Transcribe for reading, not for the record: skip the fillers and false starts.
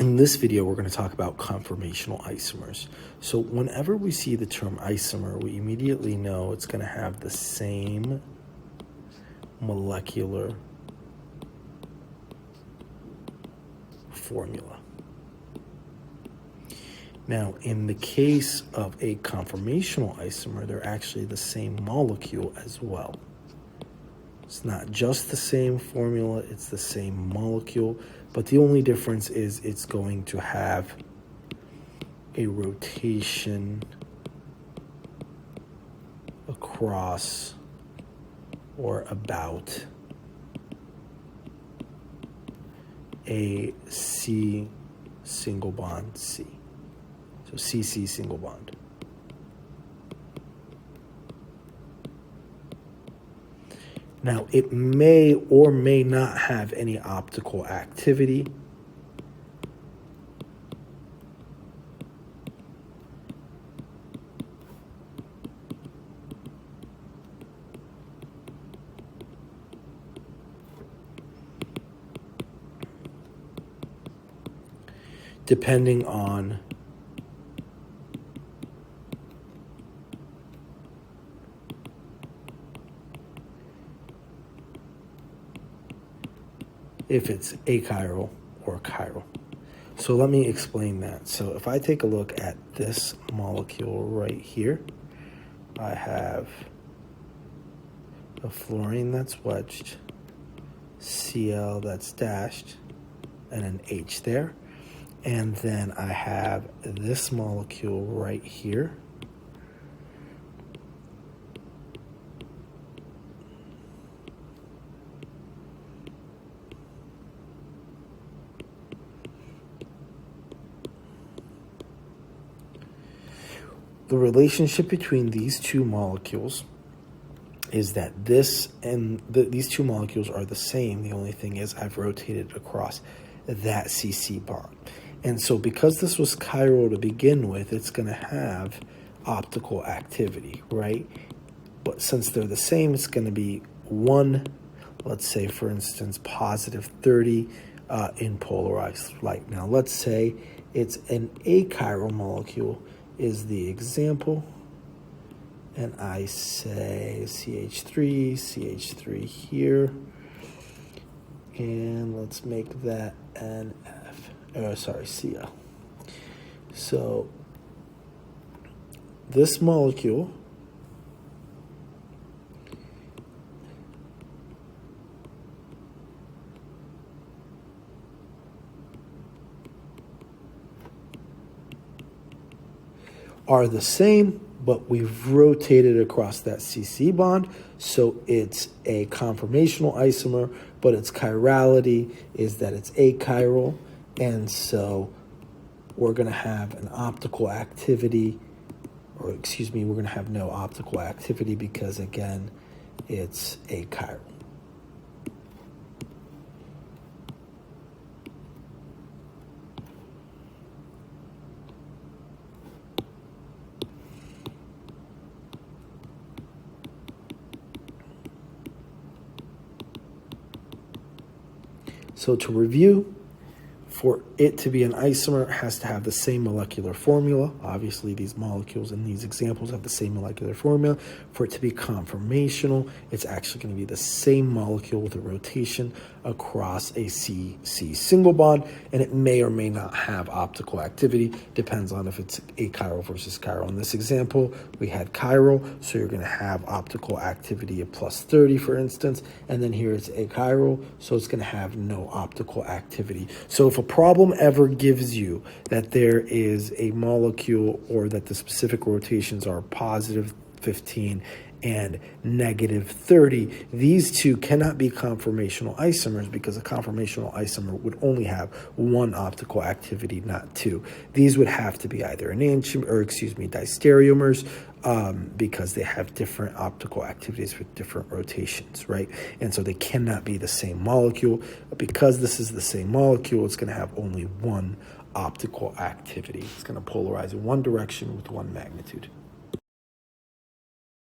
In this video, we're going to talk about conformational isomers. So whenever we see the term isomer, we immediately know it's going to have the same molecular formula. Now, in the case of a conformational isomer, they're actually the same molecule as well. It's not just the same formula, it's the same molecule, but the only difference is it's going to have a rotation across or about a C single bond C. So CC single bond. Now, it may or may not have any optical activity. Depending on if it's achiral or chiral. So let me explain that. So if I take a look at this molecule right here, I have a fluorine that's wedged, Cl that's dashed, and an H there. And then I have this molecule right here. The relationship between these two molecules is that these two molecules are the same. The only thing is I've rotated across that CC bond. And so because this was chiral to begin with, it's going to have optical activity, right? But since they're the same, it's going to be one, let's say, for instance, positive 30 in polarized light. Now, let's say it's an achiral molecule is the example, and I say CH3 here, and let's make that an Cl. So this molecule are the same, but we've rotated across that CC bond, so it's a conformational isomer, but its chirality is that it's achiral, and so we're going to have an optical activity, or excuse me, we're going to have no optical activity because, again, it's achiral. So to review, for it to be an isomer, it has to have the same molecular formula. Obviously, these molecules in these examples have the same molecular formula. For it to be conformational, it's actually going to be the same molecule with a rotation across a C-C single bond, and it may or may not have optical activity. Depends on if it's achiral versus chiral. In this example, we had chiral, so you're going to have optical activity of plus 30, for instance, and then here it's achiral, so it's going to have no optical activity. So if a problem ever gives you that there is a molecule or that the specific rotations are positive 15 and negative 30, these two cannot be conformational isomers because a conformational isomer would only have one optical activity, not two. These would have to be either distereomers, because they have different optical activities with different rotations, right? And so they cannot be the same molecule. Because this is the same molecule, it's going to have only one optical activity. It's going to polarize in one direction with one magnitude.